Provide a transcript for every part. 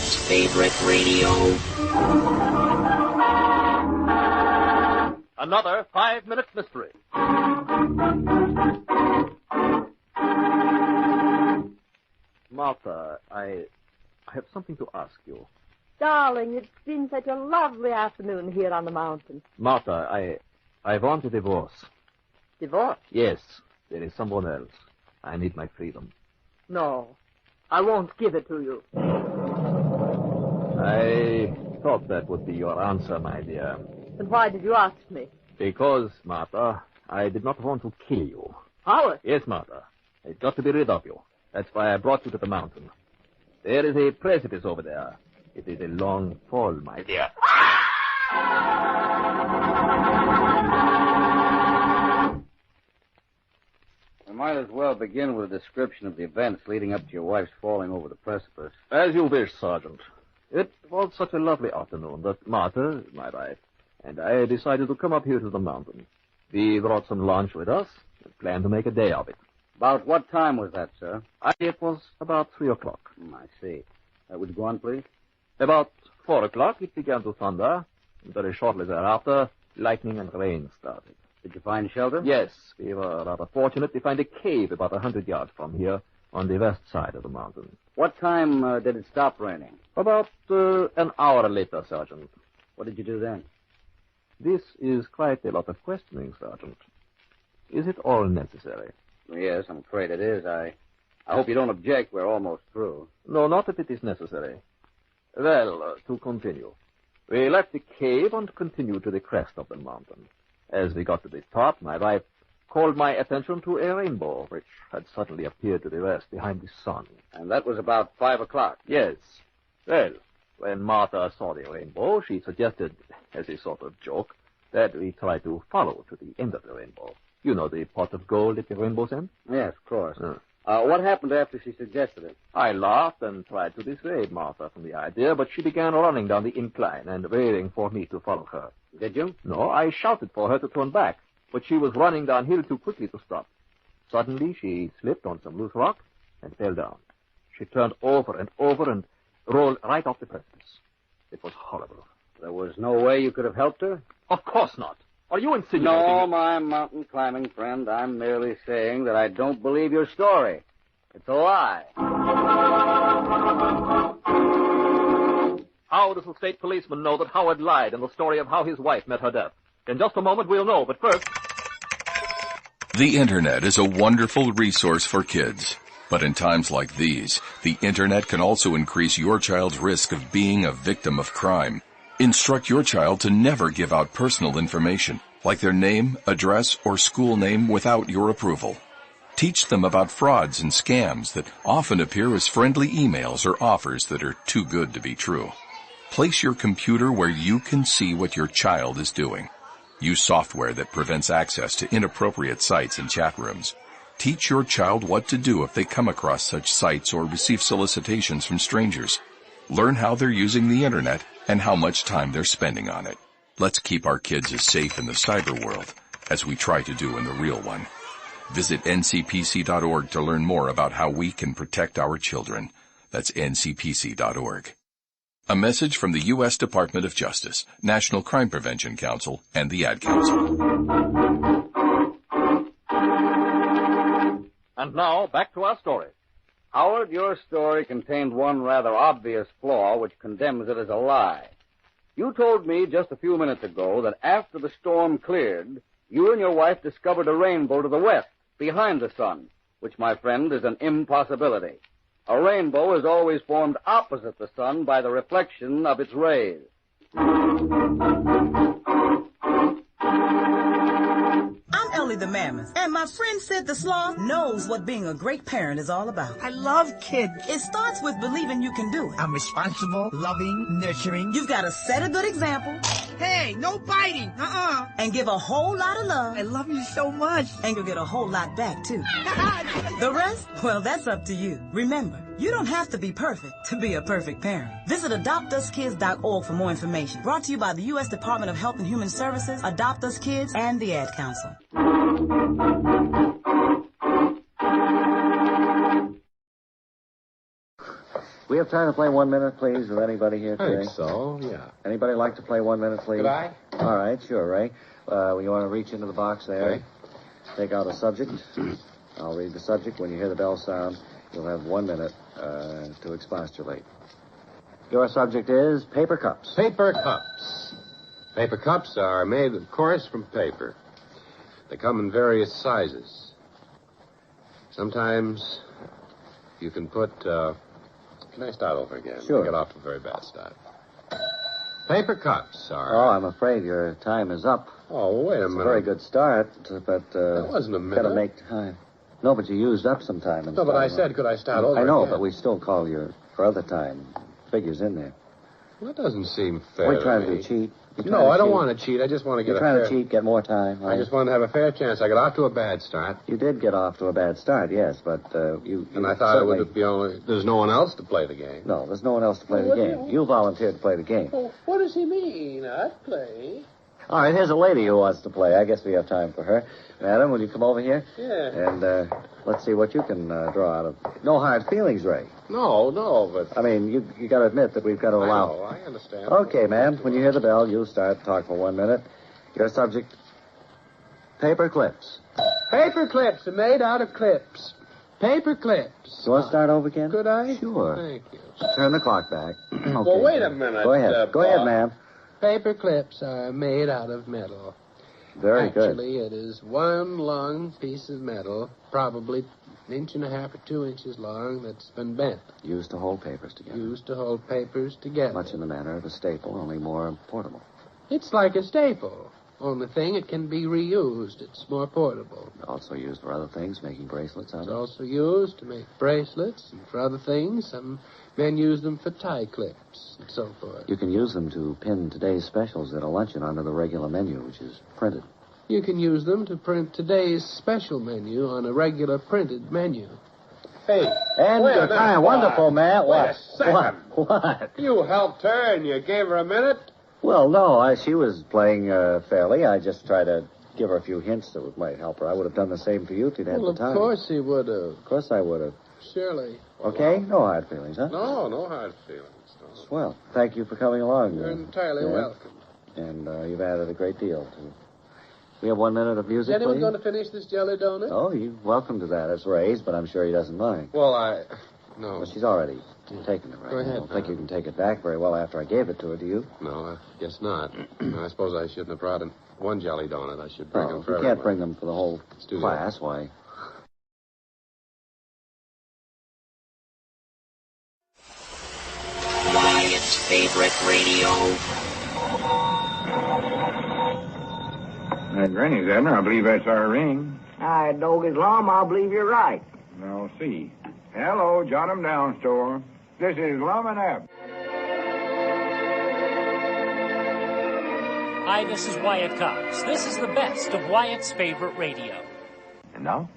Kids' favorite radio. Another 5-minute mystery. Martha, I have something to ask you. Darling, it's been such a lovely afternoon here on the mountain. Martha, I want a divorce. Divorce? Yes, there is someone else. I need my freedom. No, I won't give it to you. I thought that would be your answer, my dear. Then why did you ask me? Because, Martha, I did not want to kill you. Howard? Yes, Martha. I've got to be rid of you. That's why I brought you to the mountain. There is a precipice over there. It is a long fall, my dear. We might as well begin with a description of the events leading up to your wife's falling over the precipice. As you wish, Sergeant. It was such a lovely afternoon that Martha, my wife, and I decided to come up here to the mountain. We brought some lunch with us and planned to make a day of it. About what time was that, sir? It was about 3 o'clock. I see. Would you go on, please? About 4 o'clock, it began to thunder. And very shortly thereafter, lightning and rain started. Did you find shelter? Yes, we were rather fortunate to find a cave about 100 yards from here on the west side of the mountain. What time did it stop raining? About an hour later, Sergeant. What did you do then? This is quite a lot of questioning, Sergeant. Is it all necessary? Yes, I'm afraid it is. I hope you don't object. We're almost through. No, not if it is necessary. Well, to continue. We left the cave and continued to the crest of the mountain. As we got to the top, my wife called my attention to a rainbow, which had suddenly appeared to the west behind the sun. And that was about 5 o'clock. Yes. Well, when Martha saw the rainbow, she suggested, as a sort of joke, that we try to follow to the end of the rainbow. You know the pot of gold at the rainbow's end? Yes, of course. What happened after she suggested it? I laughed and tried to dissuade Martha from the idea, but she began running down the incline and waiting for me to follow her. Did you? No, I shouted for her to turn back, but she was running downhill too quickly to stop. Suddenly, she slipped on some loose rock and fell down. She turned over and over and rolled right off the precipice. It was horrible. There was no way you could have helped her? Of course not. Are you insinuating... No, my mountain climbing friend. I'm merely saying that I don't believe your story. It's a lie. How does the state policeman know that Howard lied in the story of how his wife met her death? In just a moment, we'll know, but first... The Internet is a wonderful resource for kids. But in times like these, the Internet can also increase your child's risk of being a victim of crime. Instruct your child to never give out personal information, like their name, address, or school name without your approval. Teach them about frauds and scams that often appear as friendly emails or offers that are too good to be true. Place your computer where you can see what your child is doing. Use software that prevents access to inappropriate sites and chat rooms. Teach your child what to do if they come across such sites or receive solicitations from strangers. Learn how they're using the Internet and how much time they're spending on it. Let's keep our kids as safe in the cyber world as we try to do in the real one. Visit ncpc.org to learn more about how we can protect our children. That's ncpc.org. A message from the U.S. Department of Justice, National Crime Prevention Council, and the Ad Council. And now, back to our story. Howard, your story contained one rather obvious flaw which condemns it as a lie. You told me just a few minutes ago that after the storm cleared, you and your wife discovered a rainbow to the west, behind the sun, which, my friend, is an impossibility. A rainbow is always formed opposite the sun by the reflection of its rays. I'm Ellie the Mammoth, and my friend Sid the Sloth knows what being a great parent is all about. I love kids. It starts with believing you can do it. I'm responsible, loving, nurturing. You've got to set a good example. Hey, no biting. And give a whole lot of love. I love you so much. And you'll get a whole lot back, too. The rest? Well, that's up to you. Remember, you don't have to be perfect to be a perfect parent. Visit adoptuskids.org for more information. Brought to you by the U.S. Department of Health and Human Services, Adopt Us Kids, and the Ad Council. We have time to play 1 minute, please, with anybody here I today? think so, yeah. Anybody like to play 1 minute, please? Could I? All right, sure, Ray. You want to reach into the box there? Okay. Take out a subject. I'll read the subject. When you hear the bell sound, you'll have 1 minute to expostulate. Your subject is paper cups. Paper cups. Paper cups are made, of course, from paper. They come in various sizes. Sometimes you can put... Can I start over again? Sure. I got off to a very bad start. Paper cups are... Oh, I'm afraid your time is up. Oh, wait a It's minute. a very good start, but... That wasn't a minute. Gotta make time. No, but you used up some time. No, but I said, could I start over I know, again? but we still call your for other time figures in there. Well, that doesn't seem fair. We're trying me. to cheat. No, I don't want to cheat. I just want to get You're a trying fair... to cheat, get more time. I just wanted to have a fair chance. I got off to a bad start. You did get off to a bad start, yes, but you... And I thought it would be only... There's no one else to play the game. No, there's no one else to play the game. You volunteered to play the game. Oh, what does he mean? I'd play. All right, here's a lady who wants to play. I guess we have time for her. Madam, will you come over here? Yeah. And let's see what you can draw out of... No hard feelings, Ray. No, but... I mean, you got to admit that we've got to allow... I know, I understand. Okay, ma'am. When you hear the bell, you start to talk for 1 minute. Your subject, paper clips. Paper clips are made out of clips. Paper clips. You want to start over again? Could I? Sure. Thank you. Turn the clock back. Okay. Well, wait a minute. Go ahead. Go ahead, ma'am. Paper clips are made out of metal. Very good. Actually, it is one long piece of metal, probably 1.5 inches or 2 inches long, that's been bent. Used to hold papers together. Used to hold papers together. Much in the manner of a staple, only more portable. It's like a staple. Only thing, it can be reused. It's more portable. Also used for other things, making bracelets out It's of it. also used to make bracelets and for other things. Some men use them for tie clips and so forth. You can use them to pin today's specials at a luncheon onto the regular menu, which is printed. You can use them to print today's special menu on a regular printed menu. Hey, And wait a your minute, time, Bob. wonderful, Matt. Wait What? a second. What? You helped her and you gave her a minute? Well, no, she was playing fairly. I just tried to give her a few hints that might help her. I would have done the same for you if you'd had Well, the time. of course he would have. Of course I would have. Surely. Okay? No hard feelings, huh? No hard feelings. No. Well, thank you for coming along. You're entirely Matt. welcome. And you've added a great deal to... We have 1 minute of Is music, anyone please? going to finish this jelly donut? Oh, you're welcome to that. It's Ray's, but I'm sure he doesn't mind. Well, No. Well, she's already taken it right Go now. ahead, I don't think you can take it back very well after I gave it to her, do you? No, I guess not. I suppose I shouldn't have brought in one jelly donut. I should bring No, them if for you everyone. can't bring them for the whole do that. class, why... Wyatt's favorite radio. That Granny's, Abner. I believe that's our ring. I dog is Lum. I believe you're right. I'll see. Hello, Jot 'em Down store. This is Lum and Abner. Hi, this is Wyatt Cox. This is the best of Wyatt's favorite radio. And now,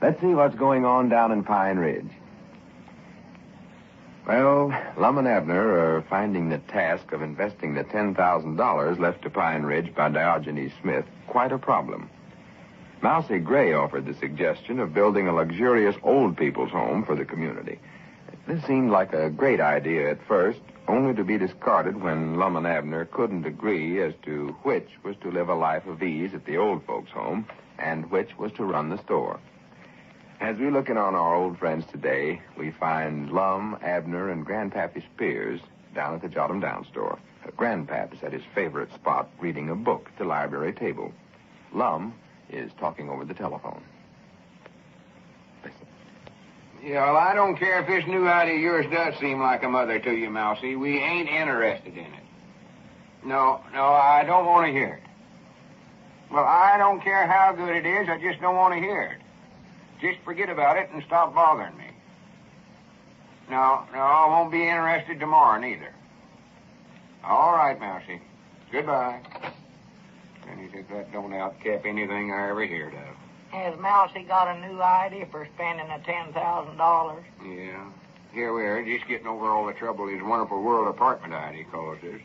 let's see what's going on down in Pine Ridge. Well, Lum and Abner are finding the task of investing the $10,000 left to Pine Ridge by Diogenes Smith quite a problem. Mousy Gray offered the suggestion of building a luxurious old people's home for the community. This seemed like a great idea at first, only to be discarded when Lum and Abner couldn't agree as to which was to live a life of ease at the old folks' home and which was to run the store. As we look in on our old friends today, we find Lum, Abner, and Grandpappy Spears down at the Jot 'em Down store. Grandpap is at his favorite spot reading a book at the library table. Lum is talking over the telephone. Listen. Yeah, well, I don't care if this new idea of yours does seem like a mother to you, Mousy. We ain't interested in it. No, I don't want to hear it. Well, I don't care how good it is. I just don't want to hear it. Just forget about it and stop bothering me. No, I won't be interested tomorrow, neither. All right, Mousy. Goodbye. And you think that don't outcap anything I ever heard of. Has Mousy got a new idea for spending the $10,000? Yeah. Here we are, just getting over all the trouble his wonderful world apartment idea caused us.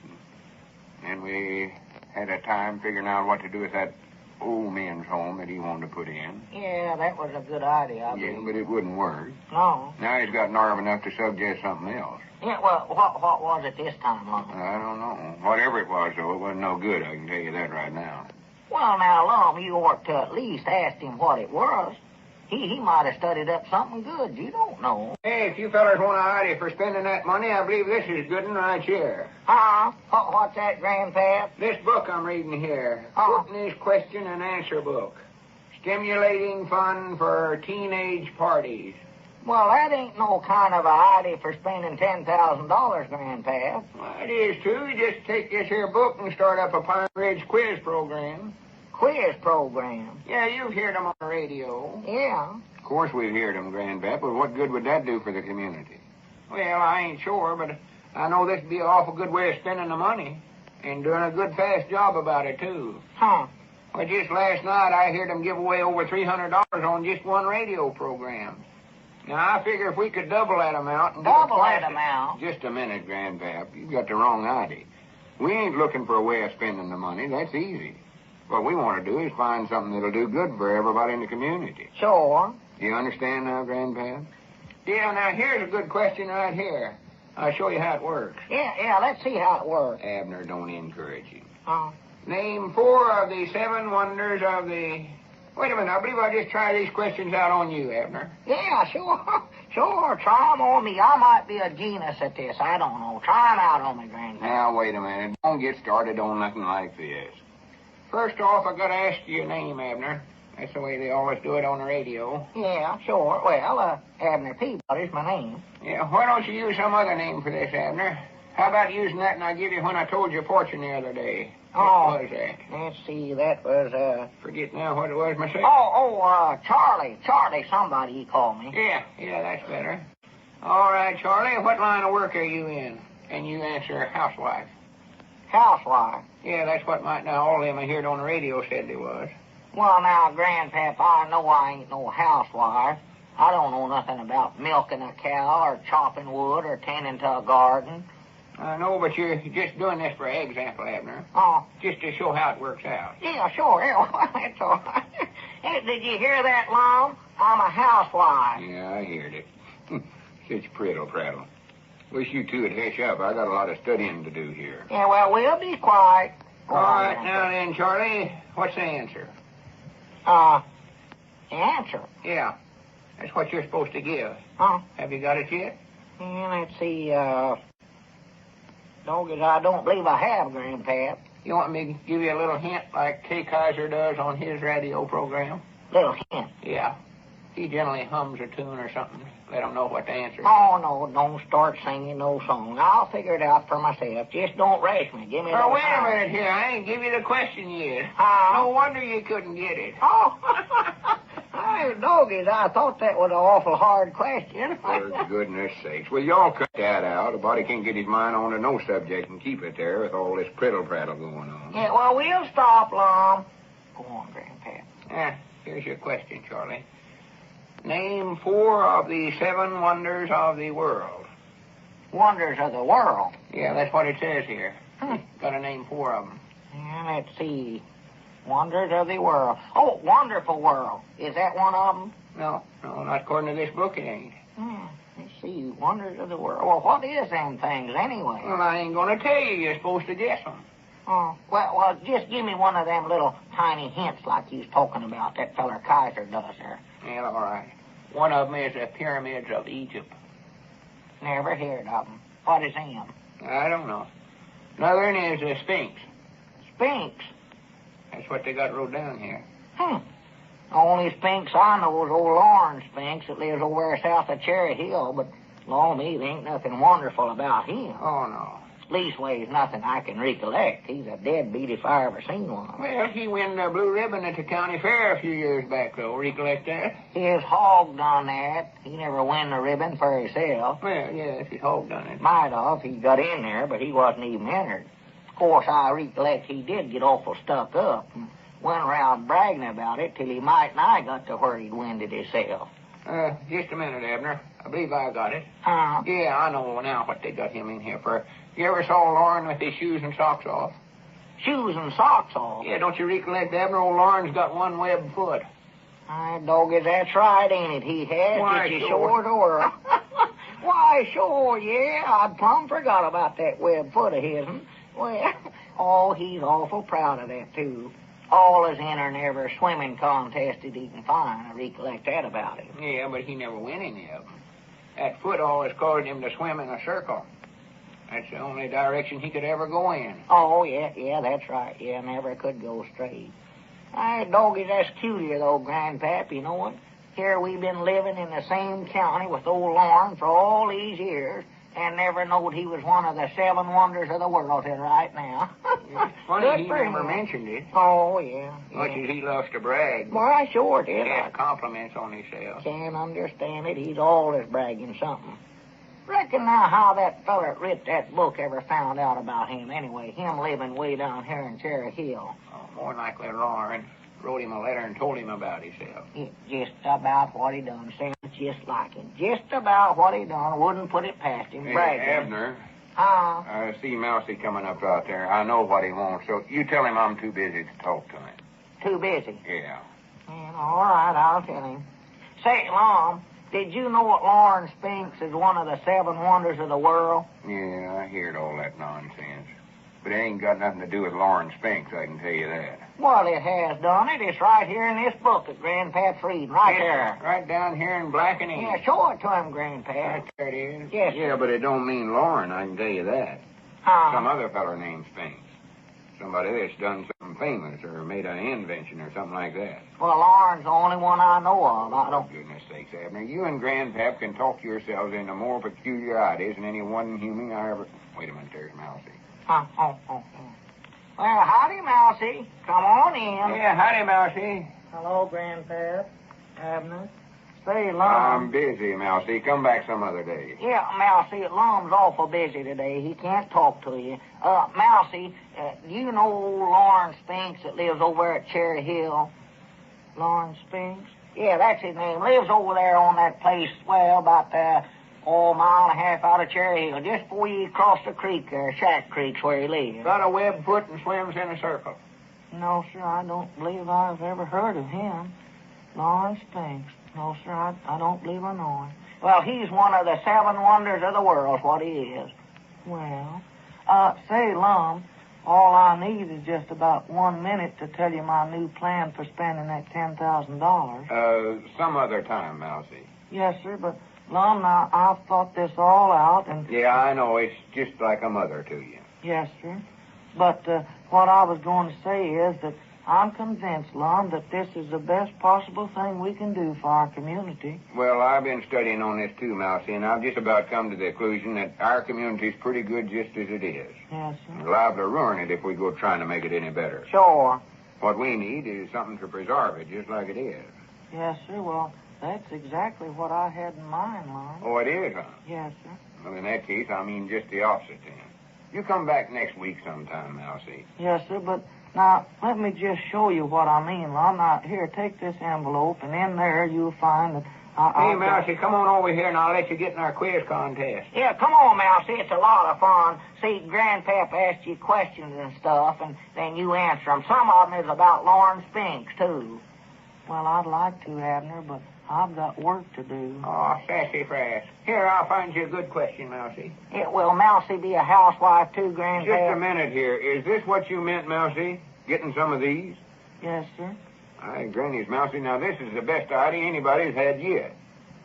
And we had a time figuring out what to do with that old men's home that he wanted to put in. Yeah, that was a good idea, I Yeah, believe. but it wouldn't work. No. Now he's got nerve enough to suggest something else. Yeah, well, what was it this time, Lum? I don't know. Whatever it was, though, it wasn't no good, I can tell you that right now. Well, now, Lum, you ought to at least ask him what it was. He might have studied up something good. You don't know. Hey, if you fellas want an idea for spending that money, I believe this is good one right here. What's that, Grandpap? This book I'm reading here. Whitney's Question and Answer book. Stimulating fun for teenage parties. Well, that ain't no kind of a idea for spending $10,000, Grandpap. Well, it is, too. You just take this here book and start up a Pine Ridge quiz program. Quiz program? Yeah, you've heard them on the radio. Yeah. Of course we've heard them, Grandpap, but what good would that do for the community? Well, I ain't sure, but I know this'd be an awful good way of spending the money. And doing a good, fast job about it, too. Huh. Well, just last night I heard them give away over $300 on just one radio program. Now, I figure if we could double that amount... and Double that amount? Just a minute, Grandpap. You've got the wrong idea. We ain't looking for a way of spending the money. That's easy. What we want to do is find something that'll do good for everybody in the community. Sure. Do you understand now, Grandpap? Yeah, now here's a good question right here. I'll show you how it works. Yeah, let's see how it works. Abner, don't encourage him. Oh. Name 4 of the 7 wonders of the... Wait a minute, I believe I'll just try these questions out on you, Abner. Yeah, sure. Sure, try 'em on me. I might be a genius at this. I don't know. Try 'em out on me, Grandpap. Now, wait a minute. Don't get started on nothing like this. First off, I gotta ask you your name, Abner. That's the way they always do it on the radio. Yeah, sure. Well, Abner Peabody's my name. Yeah, why don't you use some other name for this, Abner? How about using that and I give you when I told your fortune the other day? What was that? Let's see, that was, Forget now what it was myself. Charlie. Charlie somebody, he called me. Yeah, that's better. All right, Charlie, what line of work are you in? And you answer housewife. Housewife? Yeah, that's what all them I heard on the radio said they was. Well, now, Grandpap, I know I ain't no housewife. I don't know nothing about milking a cow or chopping wood or tending to a garden. I know, but you're just doing this for example, Abner. Oh. Just to show how it works out. Yeah, sure. Yeah, that's all right. Hey, did you hear that, Lum? I'm a housewife. Yeah, I heard it. Such prattle. Wish you two would hush up. I got a lot of studying to do here. Yeah, well, we'll be quiet. All right, now then, Charlie, what's the answer? Answer? Yeah. That's what you're supposed to give. Huh? Have you got it yet? Yeah, let's see, Doggies, I don't believe I have, Grandpap. You want me to give you a little hint like Kay Kaiser does on his radio program? Little hint? Yeah. He generally hums a tune or something. Let them know what the answer is. Oh, no, don't start singing no song. I'll figure it out for myself. Just don't rush me. Give me wait a minute here. I ain't give you the question yet. No wonder you couldn't get it. Oh, Doggies, I thought that was an awful hard question. For goodness sakes. Well, y'all cut that out. A body can't get his mind on to no subject and keep it there with all this prattle going on. Yeah, well, we'll stop, Lum. Go on, Grandpap. Here's your question, Charlie. Name 4 of the 7 wonders of the world. Wonders of the world? Yeah, that's what it says here. Got to name 4 of them. Yeah, let's see. Wonders of the world. Oh, Wonderful World. Is that one of them? No, not according to this book, it ain't. Let's see. Wonders of the world. Well, what is them things, anyway? Well, I ain't going to tell you. You're supposed to guess them. Oh, well, just give me one of them little tiny hints like you was talking about that feller Kaiser does there. Yeah, all right. One of them is the pyramids of Egypt. Never heard of them. What is them? I don't know. Another one is the Sphinx. Sphinx? That's what they got wrote down here. The only Sphinx I know is old Lawrence Sphinx that lives over there south of Cherry Hill, but, law me, there ain't nothing wonderful about him. Oh, no. Leastways, nothing I can recollect. He's a deadbeat if I ever seen one. Well, he won the blue ribbon at the county fair a few years back, though. Recollect that? His hog done that. He never won the ribbon for himself. Well, yes, his hog done it. Might have. He got in there, but he wasn't even entered. Of course, I recollect he did get awful stuck up and went around bragging about it till he might nigh got to where he'd winded himself. Just a minute, Abner. I believe I got it. Huh? Yeah, I know now what they got him in here for. You ever saw Lauren with his shoes and socks off? shoes and socks off. Yeah, don't you recollect, Abner? Old Lauren's got one web foot. Doggy, that's right, ain't it? He has. Why, Get you sure. short or... Why, sure, yeah. I plumb forgot about that web foot of his'n. Well, oh, he's awful proud of that, too. Always entering every swimming contest that he can find. I recollect that about him. Yeah, but he never win any of them. That foot always caused him to swim in a circle. That's the only direction he could ever go in. Oh, yeah, that's right. Yeah, never could go straight. Doggy, that's cuter, though, Grandpap, you know what? Here we've been living in the same county with old Lorne for all these years and never knowed he was one of the 7 wonders of the world till right now. It's funny Good he for never him. mentioned it. Oh, yeah. Much as he loves to brag. Well, I sure did. Yeah, compliments on himself. Can't understand it. He's always bragging something. Reckon now how that feller that writ that book ever found out about him anyway, him living way down here in Cherry Hill. Oh, more likely Lauren wrote him a letter and told him about himself. Just about what he done. Sounds just like him. Just about what he done. Wouldn't put it past him. Hey, Bragging. Abner. Huh? I see Mousy coming up out there. I know what he wants, so you tell him I'm too busy to talk to him. Too busy? Yeah. Well, all right, I'll tell him. Say, Lum, did you know that Lauren Spinks is one of the 7 wonders of the world? Yeah, I heard all that nonsense. But it ain't got nothing to do with Lauren Spinks, I can tell you that. Well, it has done it. It's right here in this book that Grandpap's reading. Right there. Right down here in black and ink. Yeah, show it to him, Grandpap. Right there it is. Yes, Yeah, sir. but it don't mean Lauren, I can tell you that. Some other feller named Spinks. Somebody that's done something famous or made an invention or something like that. Well, Lauren's the only one I know of. I don't... For goodness sakes, Abner, you and Grandpap can talk yourselves into more peculiar ideas than any one human I ever... Wait a minute, there's Mousy. Oh. Well, howdy, Mousy. Come on in. Yeah, howdy, Mousy. Hello, Grandpap. Abner. Say, Lum. I'm busy, Mousy. Come back some other day. Yeah, Mousy, Lum's awful busy today. He can't talk to you. Mousy, you know Lauren Spinks that lives over at Cherry Hill? Lauren Spinks? Yeah, that's his name. Lives over there on that place, well, about, a mile and a half out of Cherry Hill. Just before you cross the creek there, Shack Creek's where he lives. Got a web foot and swims in a circle. No, sir, I don't believe I've ever heard of him. Lauren Spinks. No, sir, I don't believe I know him. Well, he's one of the 7 wonders of the world, what he is. Well, say, Lum, all I need is just about 1 minute to tell you my new plan for spending that $10,000. Some other time, Mousy. Yes, sir, but, Lum, now, I've thought this all out and... Yeah, I know. It's just like a mother to you. Yes, sir. But, what I was going to say is that I'm convinced, Lum, that this is the best possible thing we can do for our community. Well, I've been studying on this too, Mousy, and I've just about come to the conclusion that our community's pretty good just as it is. Yes, sir. We're liable to ruin it if we go trying to make it any better. Sure. What we need is something to preserve it just like it is. Yes, sir. Well, that's exactly what I had in mind, Lum. Oh, it is, huh? Yes, sir. Well, in that case, I mean just the opposite then. You come back next week sometime, Mousy. Yes, sir, but now, let me just show you what I mean, Lum. Now, here, take this envelope, and in there you'll find that Hey, Mousy, come on over here, and I'll let you get in our quiz contest. Yeah, come on, Mousy. It's a lot of fun. See, Grandpap asks you questions and stuff, and then you answer them. Some of them is about Lauren Spinks, too. Well, I'd like to, Abner, but I've got work to do. Oh, sassafras. Here, I'll find you a good question, Mousy. Yeah, will Mousy be a housewife, too, Grandpap? Just a minute here. Is this what you meant, Mousy? Getting some of these? Yes, sir. Aye, Granny's, Mousy. Now, this is the best idea anybody's had yet.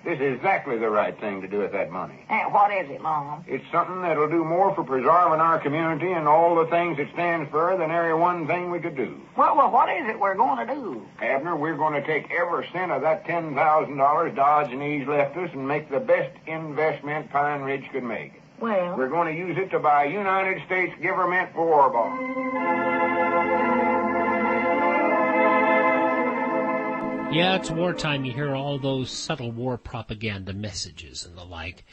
This is exactly the right thing to do with that money. And what is it, Lum? It's something that'll do more for preserving our community and all the things it stands for than every one thing we could do. Well, what is it we're going to do? Abner, we're going to take every cent of that $10,000 Diogenes left us and make the best investment Pine Ridge could make. Well? We're going to use it to buy United States government war bonds. Yeah, it's wartime. You hear all those subtle war propaganda messages and the like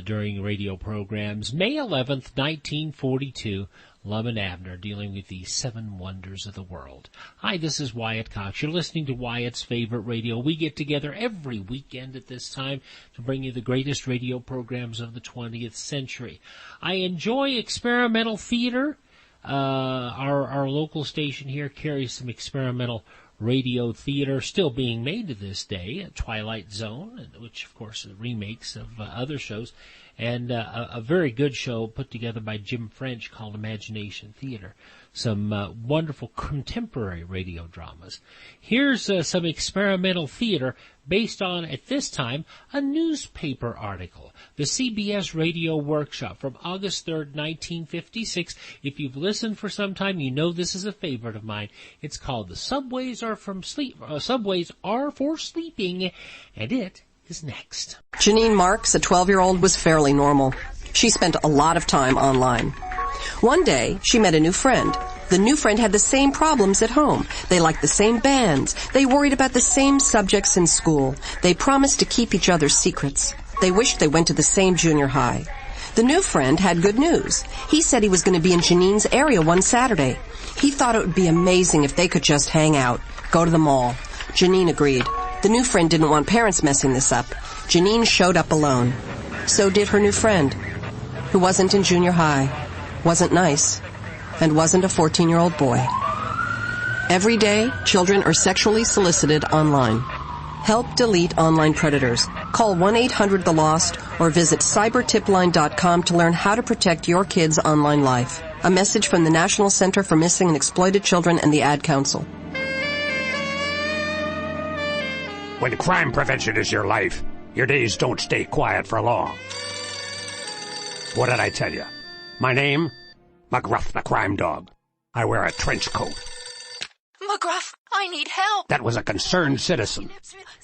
during radio programs. May 11th, 1942, Lum and Abner dealing with the 7 wonders of the world. Hi, this is Wyatt Cox. You're listening to Wyatt's Favorite Radio. We get together every weekend at this time to bring you the greatest radio programs of the 20th century. I enjoy experimental theater. our local station here carries some experimental radio theater still being made to this day, Twilight Zone, which, of course, are remakes of other shows, and a very good show put together by Jim French called Imagination Theater. Some wonderful contemporary radio dramas. Here's some experimental theater based on, at this time, a newspaper article. The CBS Radio Workshop from August 3rd, 1956. If you've listened for some time, you know this is a favorite of mine. It's called The Subways Are for Sleeping, and it is next. Janine Marks, a 12-year-old, was fairly normal. She spent a lot of time online. One day, she met a new friend. The new friend had the same problems at home. They liked the same bands. They worried about the same subjects in school. They promised to keep each other's secrets. They wished they went to the same junior high. The new friend had good news. He said he was going to be in Janine's area one Saturday. He thought it would be amazing if they could just hang out, go to the mall. Janine agreed. The new friend didn't want parents messing this up. Janine showed up alone. So did her new friend, who wasn't in junior high, wasn't nice, and wasn't a 14-year-old boy. Every day, children are sexually solicited online. Help delete online predators. Call 1-800-THE-LOST or visit cybertipline.com to learn how to protect your kids' online life. A message from the National Center for Missing and Exploited Children and the Ad Council. When crime prevention is your life, your days don't stay quiet for long. What did I tell you? My name? McGruff the Crime Dog. I wear a trench coat. McGruff, I need help. That was a concerned citizen.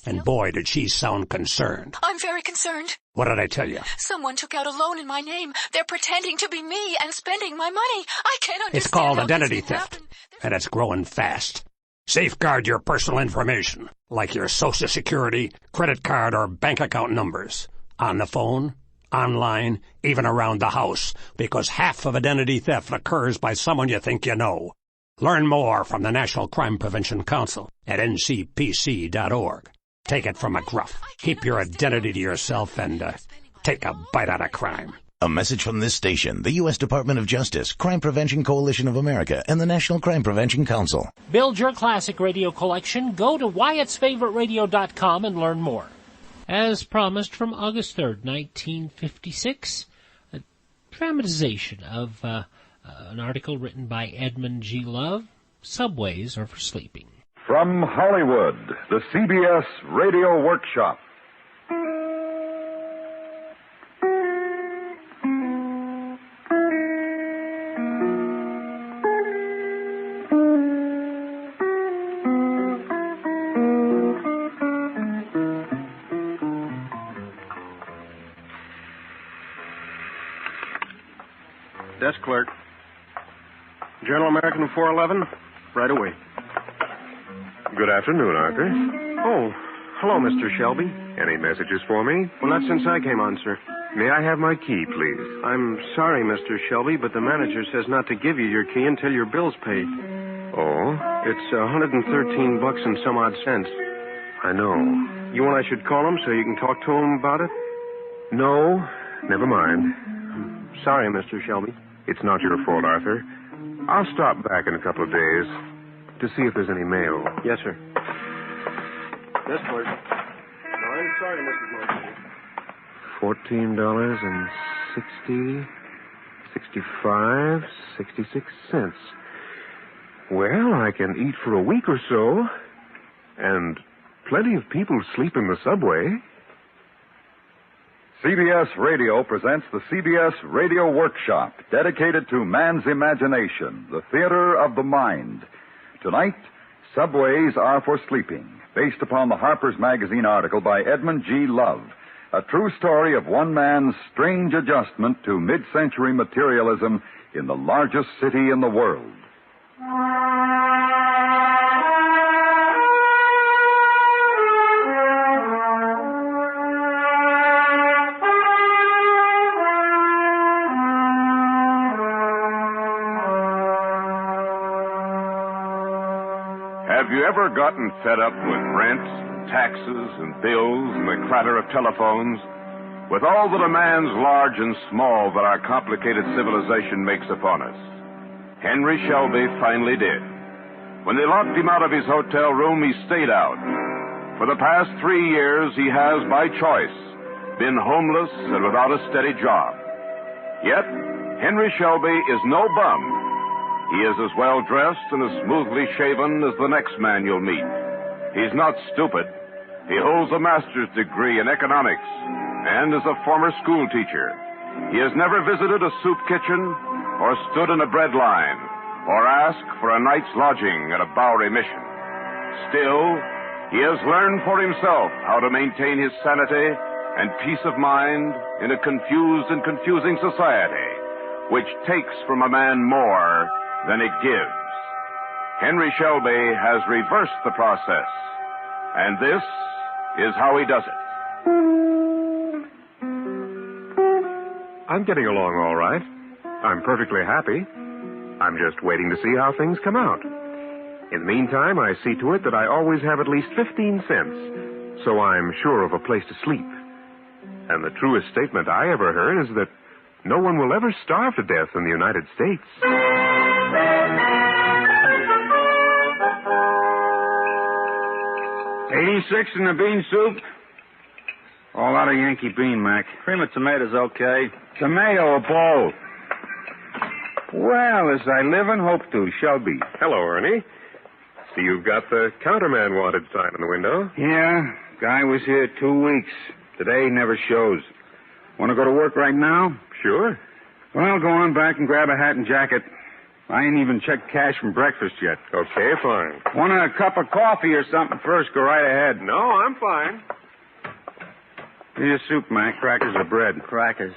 And boy, did she sound concerned. I'm very concerned. What did I tell you? Someone took out a loan in my name. They're pretending to be me and spending my money. I can't understand. It's called identity theft, and it's growing fast. Safeguard your personal information, like your Social Security, credit card, or bank account numbers. On the phone, online, even around the house, because half of identity theft occurs by someone you think you know. Learn more from the National Crime Prevention Council at ncpc.org. Take it from McGruff. Keep your identity to yourself and take a bite out of crime. A message from this station, the U.S. Department of Justice, Crime Prevention Coalition of America, and the National Crime Prevention Council. Build your classic radio collection. Go to Wyatt'sFavoriteRadio.com and learn more. As promised, from August 3rd, 1956, a dramatization of an article written by Edmund G. Love, Subways Are for Sleeping. From Hollywood, the CBS Radio Workshop. Desk clerk. Journal American 411? Right away. Good afternoon, Arthur. Oh, hello, Mr. Shelby. Any messages for me? Well, not since I came on, sir. May I have my key, please? I'm sorry, Mr. Shelby, but the manager says not to give you your key until your bill's paid. Oh? It's $113 and some odd cents. I know. You want I should call him so you can talk to him about it? No, never mind. Sorry, Mr. Shelby. It's not your fault, Arthur. I'll stop back in a couple of days to see if there's any mail. Yes, sir. Yes, clerk. I'm sorry, Mrs. Martin. $14.60, 65, 66 cents. Well, I can eat for a week or so, and plenty of people sleep in the subway. CBS Radio presents the CBS Radio Workshop, dedicated to man's imagination, the theater of the mind. Tonight, Subways Are for Sleeping, based upon the Harper's Magazine article by Edmund G. Love, a true story of one man's strange adjustment to mid-century materialism in the largest city in the world. Have you ever gotten fed up with rent, taxes, and bills, and the clatter of telephones? With all the demands, large and small, that our complicated civilization makes upon us? Henry Shelby finally did. When they locked him out of his hotel room, he stayed out. For the past 3 years, he has, by choice, been homeless and without a steady job. Yet, Henry Shelby is no bum. He is as well dressed and as smoothly shaven as the next man you'll meet. He's not stupid. He holds a master's degree in economics and is a former school teacher. He has never visited a soup kitchen or stood in a bread line or asked for a night's lodging at a Bowery mission. Still, he has learned for himself how to maintain his sanity and peace of mind in a confused and confusing society, which takes from a man more than it gives. Henry Shelby has reversed the process, and this is how he does it. I'm getting along all right. I'm perfectly happy. I'm just waiting to see how things come out. In the meantime, I see to it that I always have at least 15 cents, so I'm sure of a place to sleep. And the truest statement I ever heard is that no one will ever starve to death in the United States. 86 in the bean soup. All out of Yankee bean, Mac. Cream of tomatoes, okay. Tomato, a bowl. Well, as I live and hope to, Shelby. Hello, Ernie. See, you've got the counterman wanted sign in the window. Yeah, guy was here 2 weeks. Today never shows. Want to go to work right now? Sure. Well, go on back and grab a hat and jacket. I ain't even checked cash from breakfast yet. Okay, fine. Want a cup of coffee or something first? Go right ahead. No, I'm fine. Here's your soup, Mac. Crackers or bread? Crackers.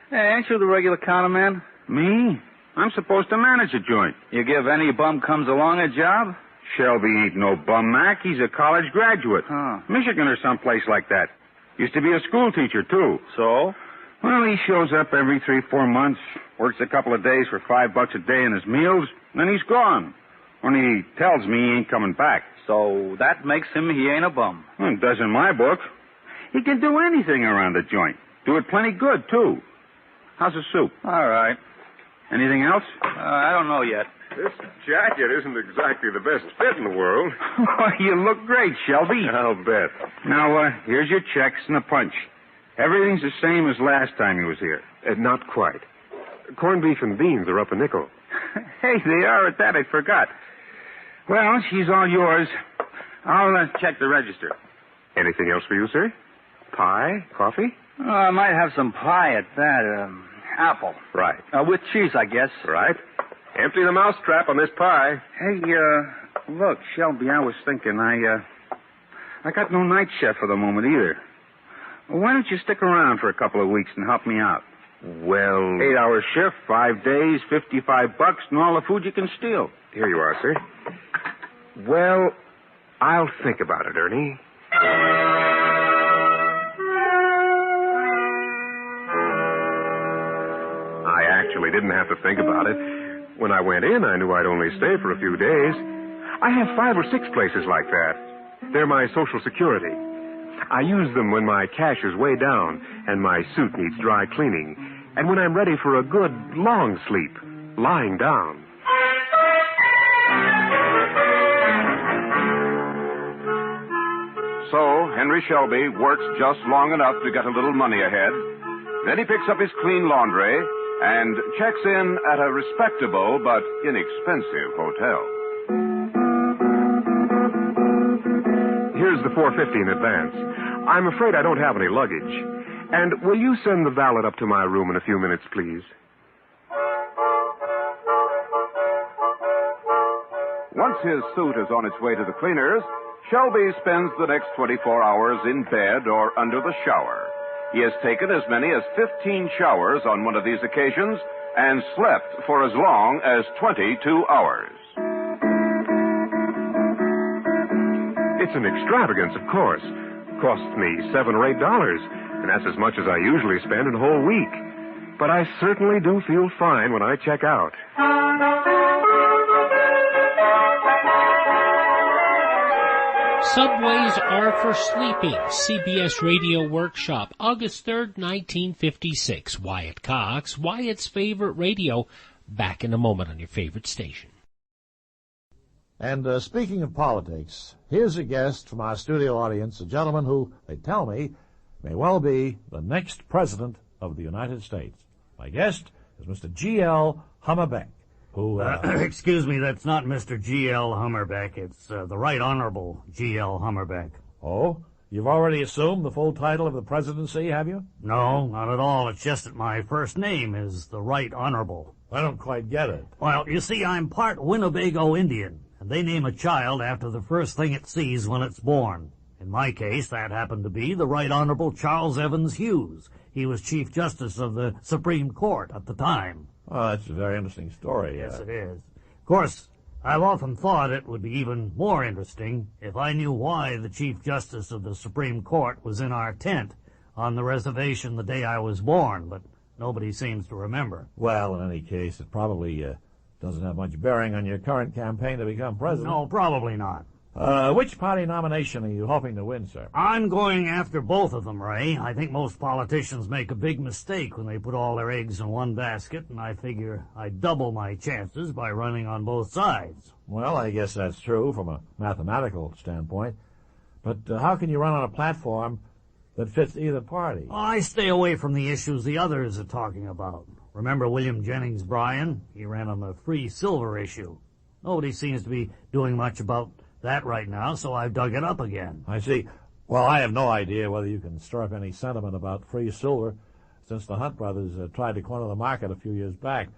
Hey, ain't you the regular counterman? Me? I'm supposed to manage a joint. You give any bum comes along a job? Shelby ain't no bum, Mac. He's a college graduate. Huh. Michigan or someplace like that. Used to be a school teacher, too. So? Well, he shows up every 3-4 months, works a couple of days for $5 a day in his meals, then he's gone. Only he tells me he ain't coming back. So that makes him he ain't a bum. Well, it does in my book. He can do anything around the joint. Do it plenty good, too. How's the soup? All right. Anything else? I don't know yet. This jacket isn't exactly the best fit in the world. You look great, Shelby. I'll bet. Now, here's your checks and a punch. Everything's the same as last time he was here. Not quite. Corned beef and beans are up a nickel. Hey, they are at that. I forgot. Well, she's all yours. I'll check the register. Anything else for you, sir? Pie? Coffee? I might have some pie at that. Apple. Right. With cheese, I guess. Right. Empty the mousetrap on this pie. Hey, look, Shelby, I was thinking, I got no night chef for the moment either. Why don't you stick around for a couple of weeks and help me out? Well... 8-hour shift, 5 days, $55, and all the food you can steal. Here you are, sir. Well, I'll think about it, Ernie. I actually didn't have to think about it. When I went in, I knew I'd only stay for a few days. I have 5 or 6 places like that. They're my Social Security. I use them when my cash is way down and my suit needs dry cleaning, and when I'm ready for a good, long sleep, lying down. So, Henry Shelby works just long enough to get a little money ahead. Then he picks up his clean laundry and checks in at a respectable but inexpensive hotel. Here's the $4.50 in advance. I'm afraid I don't have any luggage. And will you send the valet up to my room in a few minutes, please? Once his suit is on its way to the cleaners, Shelby spends the next 24 hours in bed or under the shower. He has taken as many as 15 showers on one of these occasions and slept for as long as 22 hours. It's an extravagance, of course. Costs me $7 or $8, and that's as much as I usually spend in a whole week. But I certainly do feel fine when I check out. Subways are for sleeping. CBS Radio Workshop, August 3rd, 1956. Wyatt Cox, Wyatt's favorite radio Back in a moment on your favorite station. And speaking of politics, here's a guest from our studio audience, a gentleman who, they tell me, may well be the next president of the United States. My guest is Mr. G.L. Hummerbeck, who... Excuse me, that's not Mr. G.L. Hummerbeck. It's the Right Honorable G.L. Hummerbeck. Oh? You've already assumed the full title of the presidency, have you? No, not at all. It's just that my first name is the Right Honorable. I don't quite get it. Well, you see, I'm part Winnebago Indian, and they name a child after the first thing it sees when it's born. In my case, that happened to be the Right Honorable Charles Evans Hughes. He was Chief Justice of the Supreme Court at the time. Oh, that's a very interesting story. Yes, it is. Of course, I've often thought it would be even more interesting if I knew why the Chief Justice of the Supreme Court was in our tent on the reservation the day I was born, but nobody seems to remember. Well, in any case, it probably doesn't have much bearing on your current campaign to become president. No, probably not. Which party nomination are you hoping to win, sir? I'm going after both of them, Ray. I think most politicians make a big mistake when they put all their eggs in one basket, and I figure I'd double my chances by running on both sides. Well, I guess that's true from a mathematical standpoint. But how can you run on a platform that fits either party? I stay away from the issues the others are talking about. Remember William Jennings Bryan? He ran on the free silver issue. Nobody seems to be doing much about that right now, so I've dug it up again. I see. Well, I have no idea whether you can stir up any sentiment about free silver since the Hunt brothers tried to corner the market a few years back.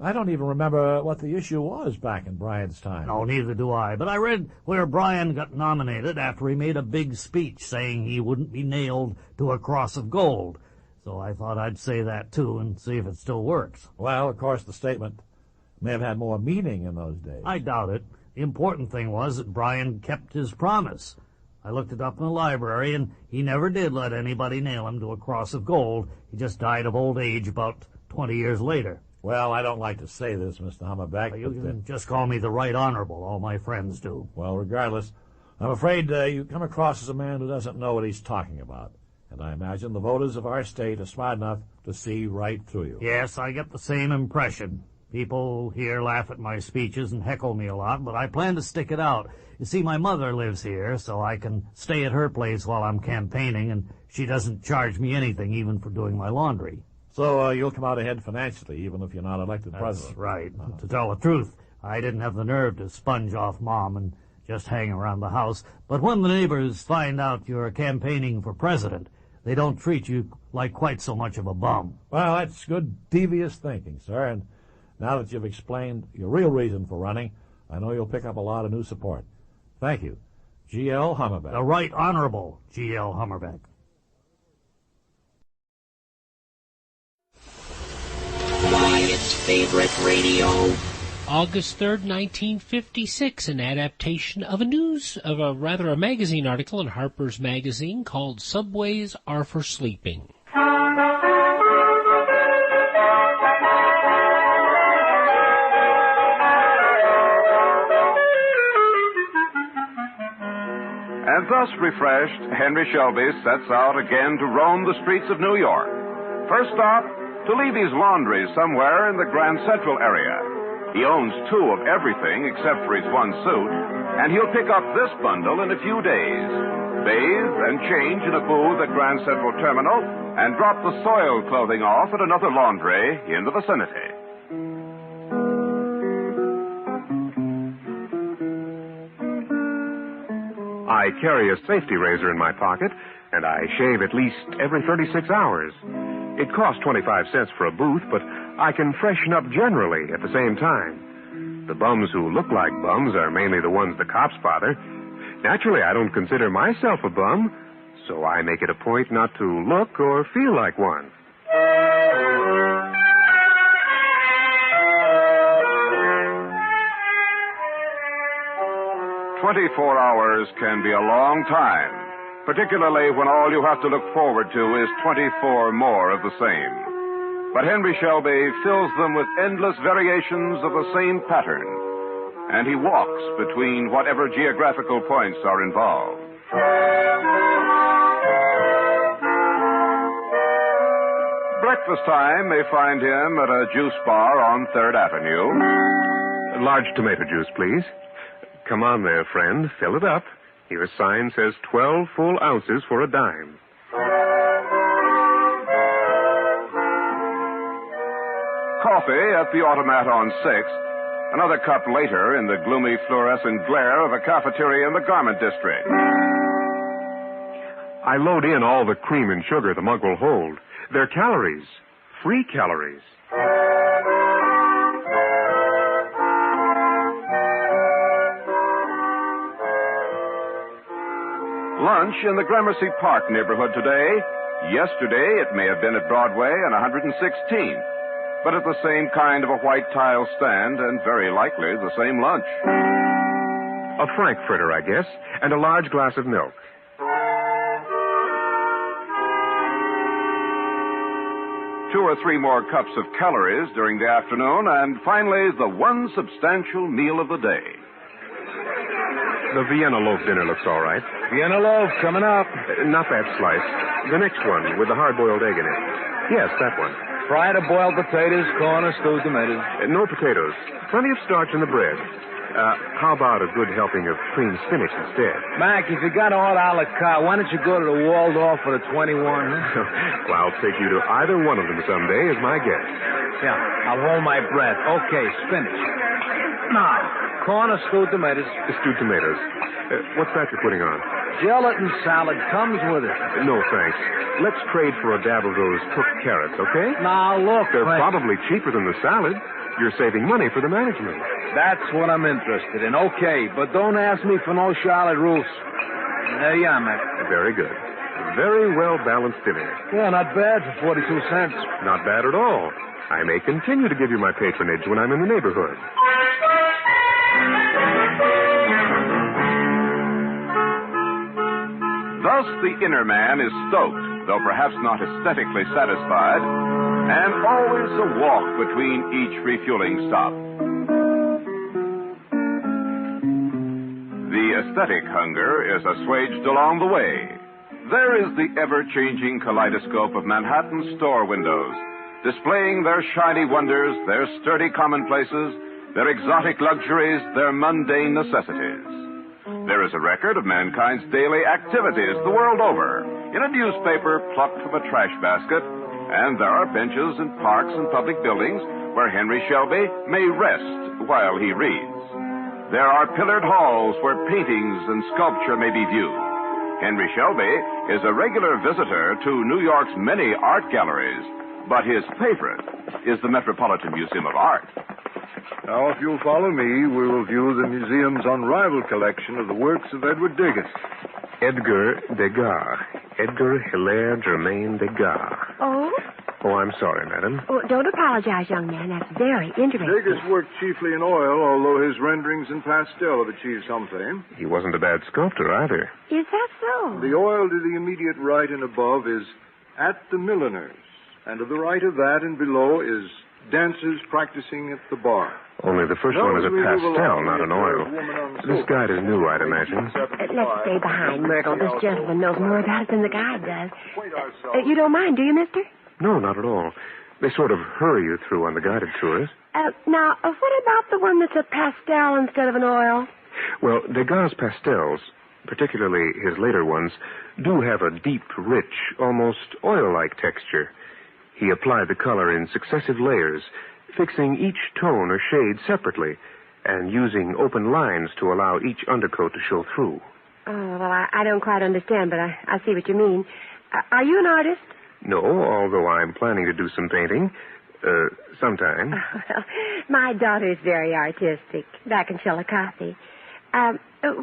I don't even remember what the issue was back in Bryan's time. No, neither do I. But I read where Bryan got nominated after he made a big speech saying he wouldn't be nailed to a cross of gold. So I thought I'd say that, too, and see if it still works. Well, of course, the statement may have had more meaning in those days. I doubt it. The important thing was that Bryan kept his promise. I looked it up in the library, and he never did let anybody nail him to a cross of gold. He just died of old age about 20 years later. Well, I don't like to say this, Mr. Hummerbeck. You can just call me the Right Honorable. All my friends do. Well, regardless, I'm afraid you come across as a man who doesn't know what he's talking about. And I imagine the voters of our state are smart enough to see right through you. Yes, I get the same impression. People here laugh at my speeches and heckle me a lot, but I plan to stick it out. You see, my mother lives here, so I can stay at her place while I'm campaigning, and she doesn't charge me anything, even for doing my laundry. So you'll come out ahead financially, even if you're not elected president. That's right. To tell the truth, I didn't have the nerve to sponge off Mom and just hang around the house. But when the neighbors find out you're campaigning for president, they don't treat you like quite so much of a bum. Well, that's good, devious thinking, sir, and now that you've explained your real reason for running, I know you'll pick up a lot of new support. Thank you. G.L. Hummerbeck. The Right Honorable G.L. Hummerbeck. Wyatt's Favorite Radio. August 3rd, 1956, an adaptation of a magazine article in Harper's Magazine called Subways Are for Sleeping. And thus refreshed, Henry Shelby sets out again to roam the streets of New York. First stop, to leave his laundry somewhere in the Grand Central area. He owns 2 of everything except for his 1 suit, and he'll pick up this bundle in a few days. Bathe and change in a booth at Grand Central Terminal, and drop the soiled clothing off at another laundry in the vicinity. I carry a safety razor in my pocket, and I shave at least every 36 hours. It costs 25 cents for a booth, but I can freshen up generally at the same time. The bums who look like bums are mainly the ones the cops bother. Naturally, I don't consider myself a bum, so I make it a point not to look or feel like one. 24 hours can be a long time, particularly when all you have to look forward to is 24 more of the same. But Henry Shelby fills them with endless variations of the same pattern, and he walks between whatever geographical points are involved. breakfast time may find him at a juice bar on 3rd Avenue. Large tomato juice, please. Come on there, friend. Fill it up. Your sign says 12 full ounces for a dime. Coffee at the automat on 6th. Another cup later in the gloomy fluorescent glare of a cafeteria in the garment district. I load in all the cream and sugar the mug will hold. They're calories. Free calories. Lunch in the Gramercy Park neighborhood today. Yesterday, it may have been at Broadway and 116th. But at the same kind of a white tile stand and very likely the same lunch. A frankfurter, I guess, and a large glass of milk. Two or three more cups of calories during the afternoon, and finally, the one substantial meal of the day. The Vienna loaf dinner looks all right. Vienna loaf coming up. Not that slice. The next one with the hard-boiled egg in it. Yes, that one. Fried or boiled potatoes, corn or stewed tomatoes. No potatoes. Plenty of starch in the bread. How about a good helping of cream spinach instead? Mac, if you got all a la carte, why don't you go to the Waldorf for the 21, huh? Well, I'll take you to either one of them someday as my guest. Yeah, I'll hold my breath. Okay, spinach. Now, corn or stewed tomatoes? Stewed tomatoes. What's that you're putting on? Gelatin salad comes with it. No, thanks. Let's trade for a dab of those cooked carrots, okay? Now, look. They're probably cheaper than the salad. You're saving money for the management. That's what I'm interested in. Okay, but don't ask me for no Charlotte rules. There you are, Mac. Very good. Very well-balanced dinner. Yeah, not bad for 42 cents. Not bad at all. I may continue to give you my patronage when I'm in the neighborhood. Thus, the inner man is stoked, though perhaps not aesthetically satisfied, and always a walk between each refueling stop. The aesthetic hunger is assuaged along the way. There is the ever-changing kaleidoscope of Manhattan store windows, displaying their shiny wonders, their sturdy commonplaces, their exotic luxuries, their mundane necessities. There is a record of mankind's daily activities the world over, in a newspaper plucked from a trash basket, and there are benches and parks and public buildings where Henry Shelby may rest while he reads. There are pillared halls where paintings and sculpture may be viewed. Henry Shelby is a regular visitor to New York's many art galleries, but his favorite is the Metropolitan Museum of Art. Now, if you'll follow me, we will view the museum's unrivaled collection of the works of Edward Degas. Edgar Degas. Edgar Hilaire Germain Degas. Oh? Oh, I'm sorry, madam. Oh, don't apologize, young man. That's very interesting. Degas worked chiefly in oil, although his renderings in pastel have achieved some fame. He wasn't a bad sculptor either. Is that so? The oil to the immediate right and above is At the Milliner's, and to the right of that and below is Dancers Practicing at the Bar. Only the first one is a pastel, not an oil. This guide is new, I'd imagine. Let's stay behind, Myrtle. This gentleman knows more about it than the guide does. You don't mind, do you, mister? No, not at all. They sort of hurry you through on the guided tours. Now, what about the one that's a pastel instead of an oil? Well, Degas' pastels, particularly his later ones, do have a deep, rich, almost oil-like texture. He applied the color in successive layers, fixing each tone or shade separately, and using open lines to allow each undercoat to show through. Oh, well, I don't quite understand, but I see what you mean. Are you an artist? No, although I'm planning to do some painting. Sometime. Well, my daughter's very artistic, back in Chillicothe.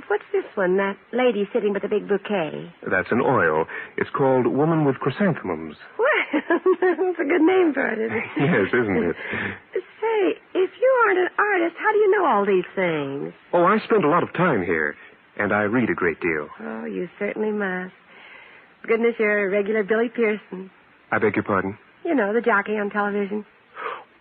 What's this one, that lady sitting with a big bouquet? That's an oil. It's called Woman with Chrysanthemums. Well, that's a good name for it, isn't it? Yes, isn't it? Say, if you aren't an artist, how do you know all these things? Oh, I spend a lot of time here, and I read a great deal. Oh, you certainly must. Goodness, you're a regular Billy Pearson. I beg your pardon? You know, the jockey on television.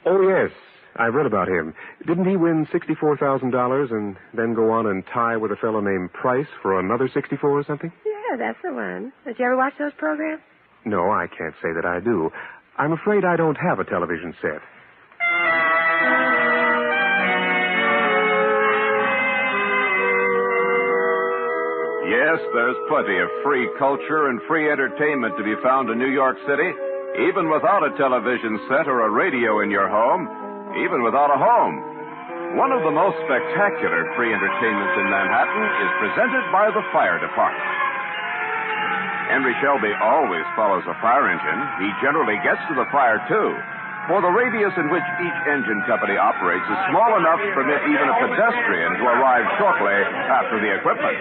Oh, yes. I read about him. Didn't he win $64,000 and then go on and tie with a fellow named Price for another 64 or something? Yeah, that's the one. Did you ever watch those programs? No, I can't say that I do. I'm afraid I don't have a television set. Yes, there's plenty of free culture and free entertainment to be found in New York City, even without a television set or a radio in your home, even without a home. One of the most spectacular free entertainments in Manhattan is presented by the fire department. Henry Shelby always follows a fire engine. He generally gets to the fire, too, for the radius in which each engine company operates is small enough to permit even a pedestrian to arrive shortly after the equipment.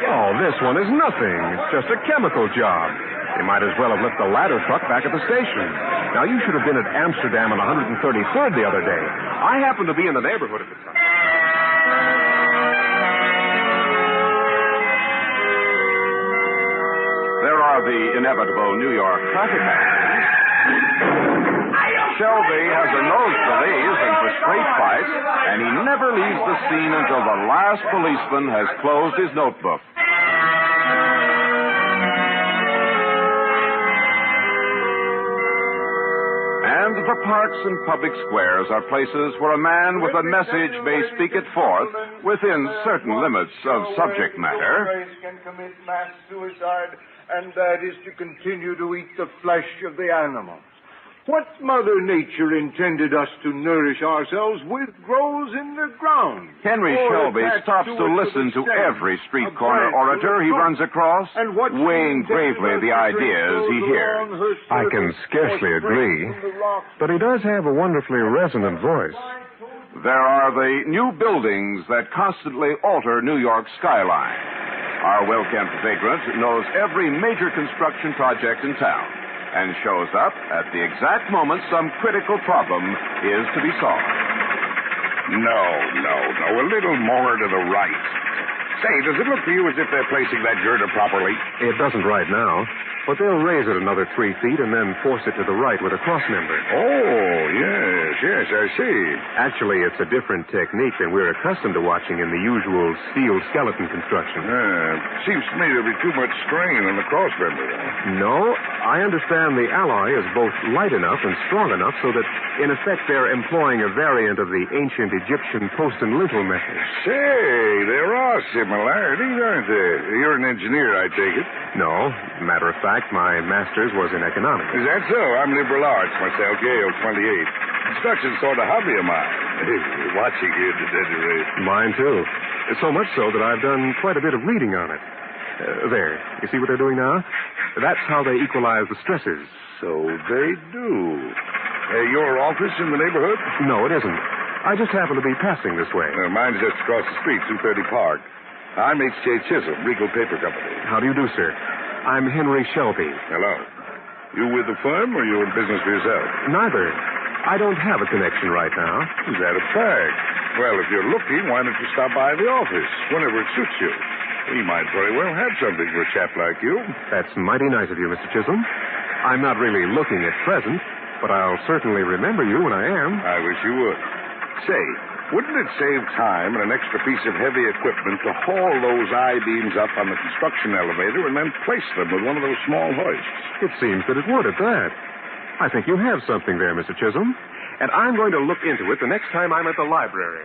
Oh, this one is nothing. It's just a chemical job. They might as well have left the ladder truck back at the station. Now, you should have been at Amsterdam on 133rd the other day. I happened to be in the neighborhood at the time. There are the inevitable New York traffic accidents. Shelby has a nose for these and for straight fights, and he never leaves the scene until the last policeman has closed his notebook. And the parks and public squares are places where a man with a message may speak it forth within certain limits of subject matter. Race can commit mass suicide, and that is to continue to eat the flesh of the animals. What Mother Nature intended us to nourish ourselves with grows in the ground. Henry Shelby stops to listen to every street corner orator he runs across, weighing gravely the ideas he hears. I can scarcely agree, but he does have a wonderfully resonant voice. There are the new buildings that constantly alter New York's skyline. Our well-kept vagrant knows every major construction project in town and shows up at the exact moment some critical problem is to be solved. No. A little more to the right. Say, does it look to you as if they're placing that girder properly? It doesn't right now, but they'll raise it another 3 feet and then force it to the right with a cross member. Oh, yes, I see. Actually, it's a different technique than we're accustomed to watching in the usual steel skeleton construction. Seems to me there'll be too much strain on the cross member. No, I understand the alloy is both light enough and strong enough so that, in effect, they're employing a variant of the ancient Egyptian post and lintel method. Say, there are similarities, aren't there? You're an engineer, I take it. No. Matter of fact, my master's was in economics. Is that so? I'm liberal arts myself, Yale 28. Construction's sort of hobby of mine. Watching you at any rate. Mine, too. So much so that I've done quite a bit of reading on it. There. You see what they're doing now? That's how they equalize the stresses. So they do. Your office in the neighborhood? No, it isn't. I just happen to be passing this way. Mine's just across the street, 230 Park. I'm H.J. Chisholm, Regal Paper Company. How do you do, sir? I'm Henry Shelby. Hello. You with the firm, or you in business for yourself? Neither. I don't have a connection right now. Is that a fact? Well, if you're looking, why don't you stop by the office whenever it suits you? We might very well have something for a chap like you. That's mighty nice of you, Mr. Chisholm. I'm not really looking at present, but I'll certainly remember you when I am. I wish you would. Say, wouldn't it save time and an extra piece of heavy equipment to haul those I-beams up on the construction elevator and then place them with one of those small hoists? It seems that it would at that. I think you have something there, Mr. Chisholm, and I'm going to look into it the next time I'm at the library.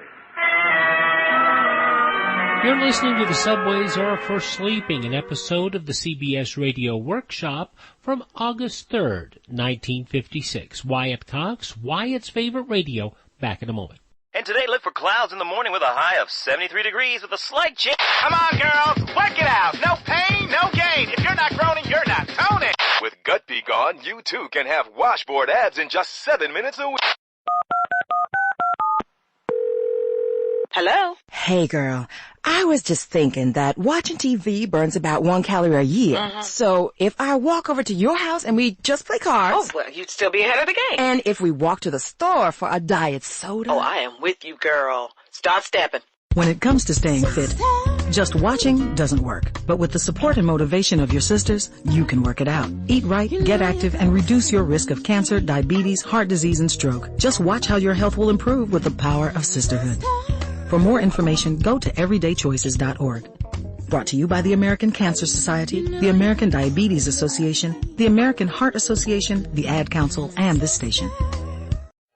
You're listening to The Subways Are for Sleeping, an episode of the CBS Radio Workshop from August 3rd, 1956. Wyatt Cox, Wyatt's Favorite Radio. Back in a moment. And today, look for clouds in the morning with a high of 73 degrees with a slight chance. Come on, girls, work it out. No pain, no gain. If you're not groaning, you're not toning. With Gut Be Gone, you too can have washboard abs in just 7 minutes a week. Hello? Hey, girl. I was just thinking that watching TV burns about 1 calorie a year. Mm-hmm. So if I walk over to your house and we just play cards... Oh, well, you'd still be ahead of the game. And if we walk to the store for a diet soda... Oh, I am with you, girl. Start stepping. When it comes to staying fit, just watching doesn't work. But with the support and motivation of your sisters, you can work it out. Eat right, get active, and reduce your risk of cancer, diabetes, heart disease, and stroke. Just watch how your health will improve with the power of sisterhood. For more information, go to everydaychoices.org. Brought to you by the American Cancer Society, the American Diabetes Association, the American Heart Association, the Ad Council, and this station.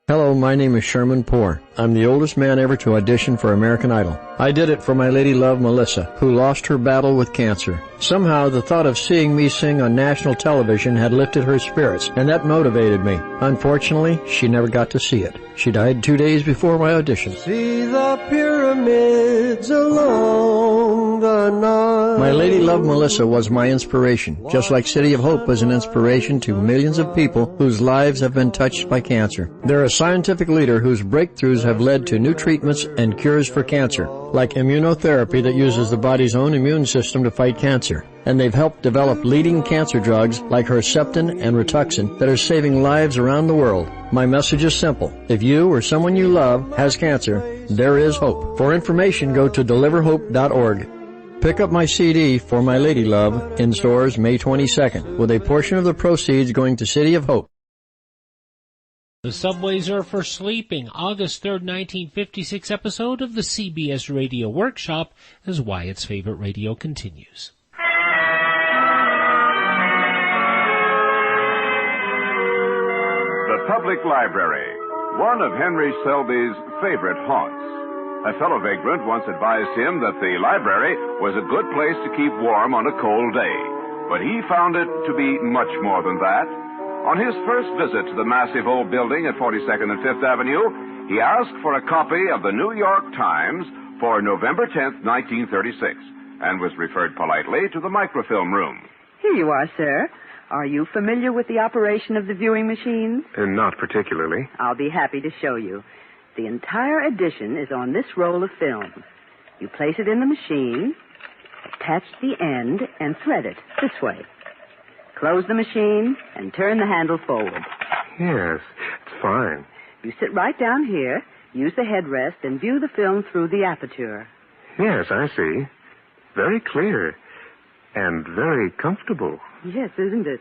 Hello, my name is Sherman Poore. I'm the oldest man ever to audition for American Idol. I did it for my lady love, Melissa, who lost her battle with cancer. Somehow, the thought of seeing me sing on national television had lifted her spirits, and that motivated me. Unfortunately, she never got to see it. She died 2 days before my audition. See the pyramids along the Nile. My lady love, Melissa, was my inspiration, just like City of Hope was an inspiration to millions of people whose lives have been touched by cancer. They're a scientific leader whose breakthroughs have led to new treatments and cures for cancer, like immunotherapy that uses the body's own immune system to fight cancer. And they've helped develop leading cancer drugs like Herceptin and Rituxan that are saving lives around the world. My message is simple. If you or someone you love has cancer, there is hope. For information, go to deliverhope.org. Pick up my CD, For My Lady Love, in stores May 22nd, with a portion of the proceeds going to City of Hope. The subways are for sleeping. August 3rd, 1956 episode of the CBS Radio Workshop as Wyatt's Favorite Radio continues. The Public Library, one of Henry Selby's favorite haunts. A fellow vagrant once advised him that the library was a good place to keep warm on a cold day, but he found it to be much more than that. On his first visit to the massive old building at 42nd and 5th Avenue, he asked for a copy of the New York Times for November 10th, 1936, and was referred politely to the microfilm room. Here you are, sir. Are you familiar with the operation of the viewing machines? Not particularly. I'll be happy to show you. The entire edition is on this roll of film. You place it in the machine, attach the end, and thread it this way. Close the machine and turn the handle forward. Yes, it's fine. You sit right down here, use the headrest, and view the film through the aperture. Yes, I see. Very clear. And very comfortable. Yes, isn't it?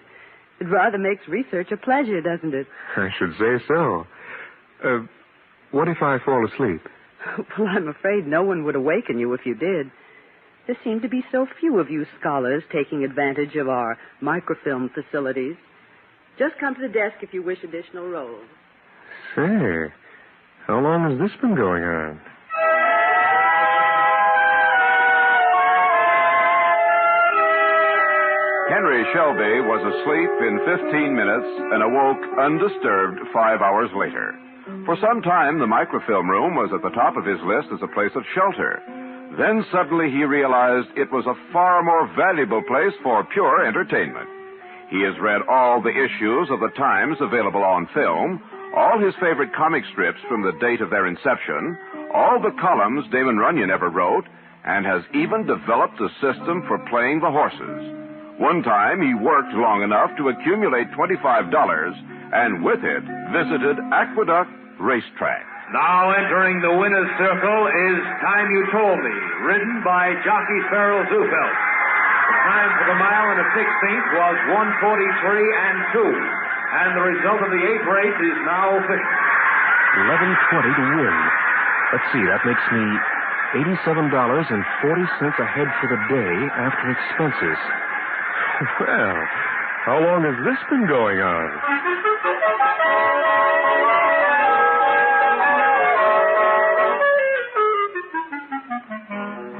It rather makes research a pleasure, doesn't it? I should say so. What if I fall asleep? Well, I'm afraid no one would awaken you if you did. There seem to be so few of you scholars taking advantage of our microfilm facilities. Just come to the desk if you wish additional rolls. Say, how long has this been going on? Henry Shelby was asleep in 15 minutes and awoke undisturbed 5 hours later. For some time, the microfilm room was at the top of his list as a place of shelter. Then suddenly he realized it was a far more valuable place for pure entertainment. He has read all the issues of the Times available on film, all his favorite comic strips from the date of their inception, all the columns Damon Runyon ever wrote, and has even developed a system for playing the horses. One time he worked long enough to accumulate $25 and with it visited Aqueduct Racetrack. Now entering the winner's circle is Time You Told Me, ridden by jockey Farrell Zufeld. The time for the mile and a 16th was 1:43 and 2. And the result of the 8th race is now official. 11:20 to win. Let's see, that makes me $87.40 ahead for the day after expenses. Well, how long has this been going on?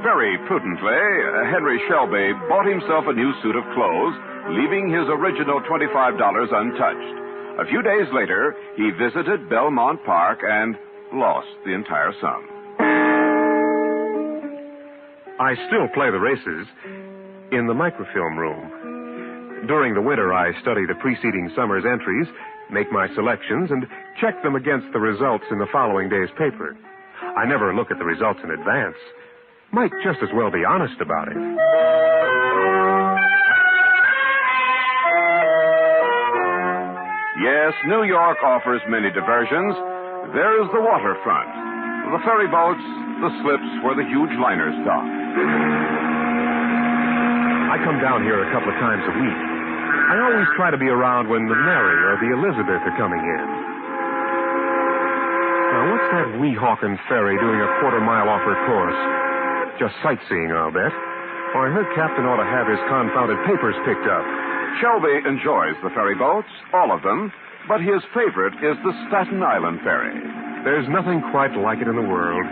Very prudently, Henry Shelby bought himself a new suit of clothes, leaving his original $25 untouched. A few days later, he visited Belmont Park and lost the entire sum. I still play the races in the microfilm room. During the winter, I study the preceding summer's entries, make my selections, and check them against the results in the following day's paper. I never look at the results in advance. Might just as well be honest about it. Yes, New York offers many diversions. There's the waterfront, the ferry boats, the slips where the huge liners dock. I come down here a couple of times a week. I always try to be around when the Mary or the Elizabeth are coming in. Now, what's that Weehawken ferry doing a quarter mile off her course? Just sightseeing, I'll bet. Oh, I heard Captain ought to have his confounded papers picked up. Shelby enjoys the ferry boats, all of them, but his favorite is the Staten Island ferry. There's nothing quite like it in the world.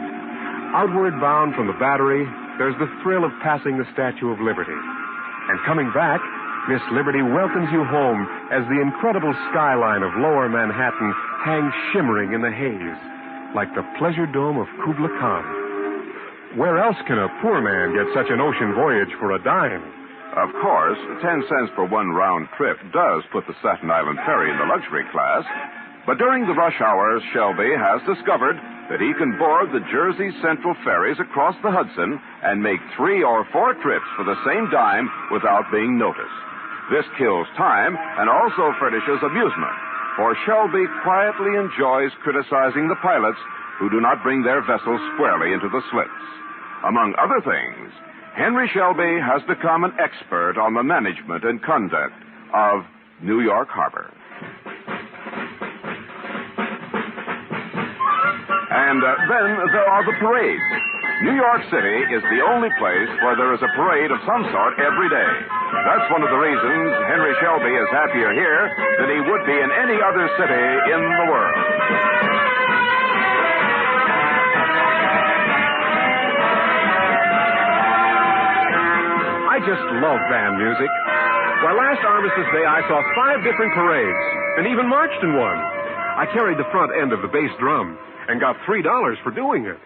Outward bound from the Battery, there's the thrill of passing the Statue of Liberty. And coming back, Miss Liberty welcomes you home as the incredible skyline of lower Manhattan hangs shimmering in the haze, like the pleasure dome of Kubla Khan. Where else can a poor man get such an ocean voyage for a dime? Of course, 10 cents for one round trip does put the Staten Island ferry in the luxury class, but during the rush hours, Shelby has discovered that he can board the Jersey Central ferries across the Hudson and make 3 or 4 trips for the same dime without being noticed. This kills time and also furnishes amusement, for Shelby quietly enjoys criticizing the pilots who do not bring their vessels squarely into the slits. Among other things, Henry Shelby has become an expert on the management and conduct of New York Harbor. And then there are the parades. New York City is the only place where there is a parade of some sort every day. That's one of the reasons Henry Shelby is happier here than he would be in any other city in the world. I just love band music. Why, last Armistice Day I saw 5 different parades and even marched in one. I carried the front end of the bass drum and got $3 for doing it.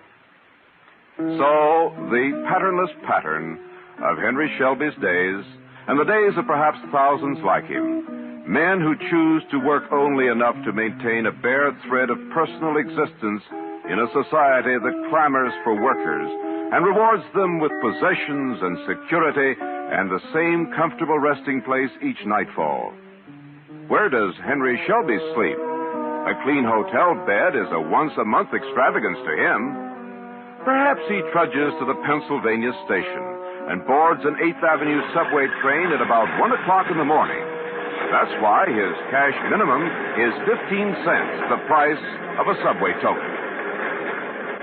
So, the patternless pattern of Henry Shelby's days, and the days of perhaps thousands like him, men who choose to work only enough to maintain a bare thread of personal existence in a society that clamors for workers and rewards them with possessions and security and the same comfortable resting place each nightfall. Where does Henry Shelby sleep? A clean hotel bed is a once-a-month extravagance to him. Perhaps he trudges to the Pennsylvania station and boards an 8th Avenue subway train at about 1 o'clock in the morning. That's why his cash minimum is 15 cents, the price of a subway token.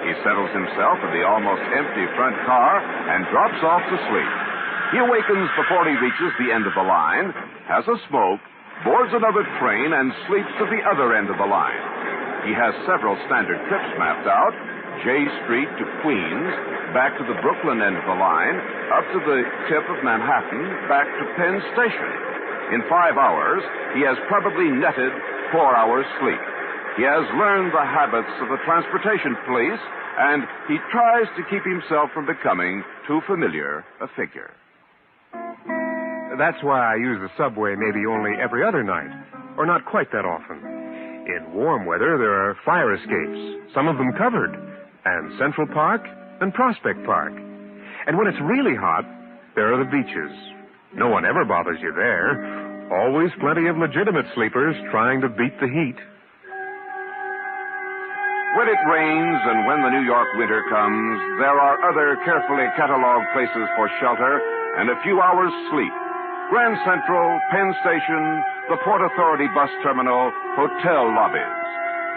He settles himself in the almost empty front car and drops off to sleep. He awakens before he reaches the end of the line, has a smoke, boards another train, and sleeps at the other end of the line. He has several standard trips mapped out: J Street to Queens, back to the Brooklyn end of the line, up to the tip of Manhattan, back to Penn Station. In 5 hours, he has probably netted 4 hours sleep. He has learned the habits of the transportation police, and he tries to keep himself from becoming too familiar a figure. That's why I use the subway maybe only every other night, or not quite that often. In warm weather, there are fire escapes, some of them covered, and Central Park and Prospect Park. And when it's really hot, there are the beaches. No one ever bothers you there. Always plenty of legitimate sleepers trying to beat the heat. When it rains and when the New York winter comes, there are other carefully cataloged places for shelter and a few hours' sleep. Grand Central, Penn Station, the Port Authority bus terminal, hotel lobbies.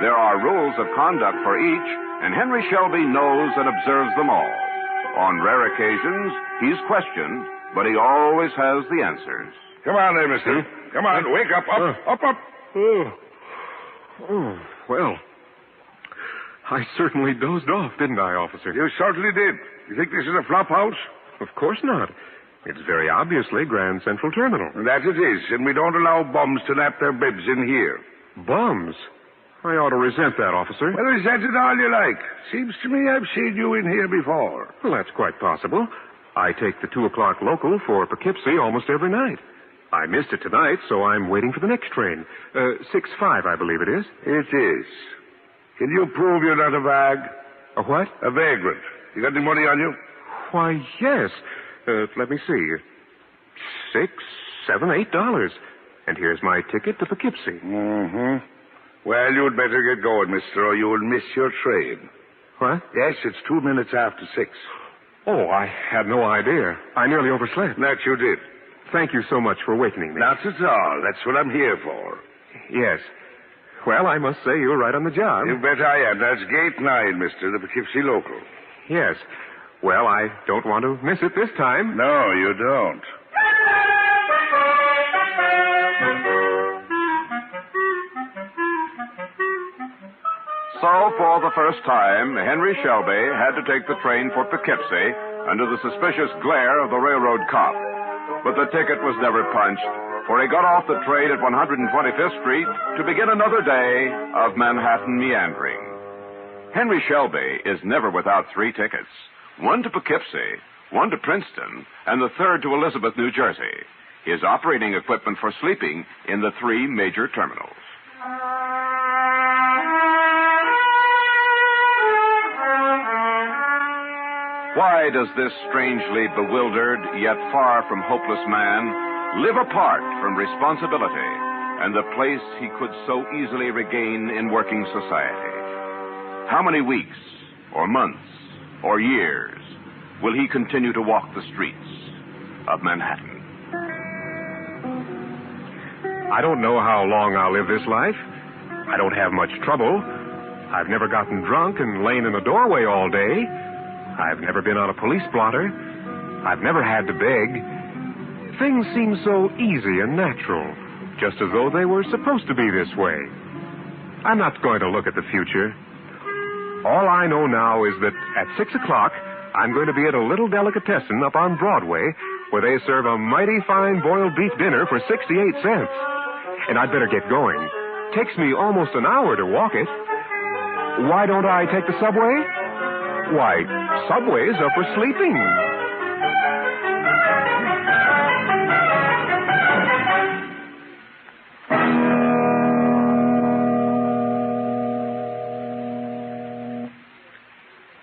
There are rules of conduct for each, and Henry Shelby knows and observes them all. On rare occasions, he's questioned, but he always has the answers. Come on there, mister. Come on, wake up, up. Well, I certainly dozed off, didn't I, officer? You certainly did. You think this is a flop house? Of course not. It's very obviously Grand Central Terminal. That it is, and we don't allow bums to nap their bibs in here. Bums? I ought to resent that, officer. Well, resent it all you like. Seems to me I've seen you in here before. Well, that's quite possible. I take the 2 o'clock local for Poughkeepsie almost every night. I missed it tonight, so I'm waiting for the next train. 6:05, I believe it is. It is. Can you prove you're not a vag? A what? A vagrant. You got any money on you? Why, yes. Let me see. $6, $7, $8. And here's my ticket to Poughkeepsie. Mm-hmm. Well, you'd better get going, mister, or you will miss your train. What? Yes, it's 2 minutes after 6. Oh, I had no idea. I nearly overslept. That you did. Thank you so much for wakening me. Not at all. That's what I'm here for. Yes. Well, I must say you're right on the job. You bet I am. That's gate 9, mister, the Poughkeepsie local. Yes. Well, I don't want to miss it this time. No, you don't. So, for the first time, Henry Shelby had to take the train for Poughkeepsie under the suspicious glare of the railroad cop. But the ticket was never punched, for he got off the train at 125th Street to begin another day of Manhattan meandering. Henry Shelby is never without 3 tickets. One to Poughkeepsie, one to Princeton, and the third to Elizabeth, New Jersey. His operating equipment for sleeping in the 3 major terminals. Why does this strangely bewildered, yet far from hopeless man live apart from responsibility and the place he could so easily regain in working society? How many weeks, or months, or years will he continue to walk the streets of Manhattan? I don't know how long I'll live this life. I don't have much trouble. I've never gotten drunk and lain in a doorway all day. I've never been on a police blotter. I've never had to beg. Things seem so easy and natural, just as though they were supposed to be this way. I'm not going to look at the future. All I know now is that at 6 o'clock, I'm going to be at a little delicatessen up on Broadway where they serve a mighty fine boiled beef dinner for 68 cents. And I'd better get going. Takes me almost an hour to walk it. Why don't I take the subway? Why, subways are for sleeping.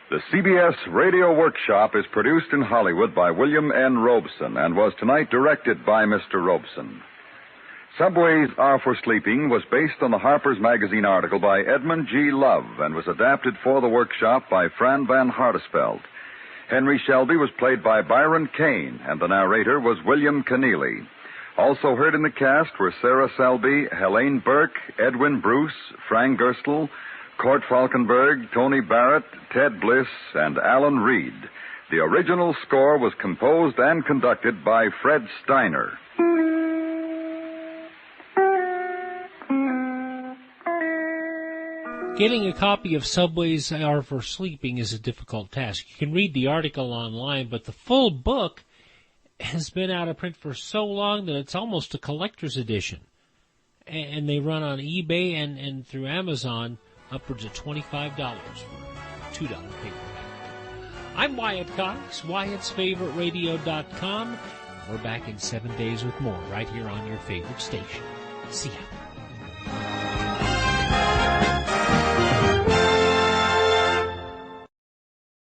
The CBS Radio Workshop is produced in Hollywood by William N. Robeson and was tonight directed by Mr. Robeson. Subways Are for Sleeping was based on the Harper's Magazine article by Edmund G. Love and was adapted for the workshop by Fran Van Hartesveld. Henry Shelby was played by Byron Kane, and the narrator was William Keneally. Also heard in the cast were Sarah Selby, Helene Burke, Edwin Bruce, Frank Gerstle, Court Falkenberg, Tony Barrett, Ted Bliss, and Alan Reed. The original score was composed and conducted by Fred Steiner. Getting a copy of Subways Are for Sleeping is a difficult task. You can read the article online, but the full book has been out of print for so long that it's almost a collector's edition. And they run on eBay and through Amazon upwards of $25 for $2 paperback. I'm Wyatt Cox, Wyatt'sFavoriteRadio.com. We're back in 7 days with more right here on your favorite station. See ya.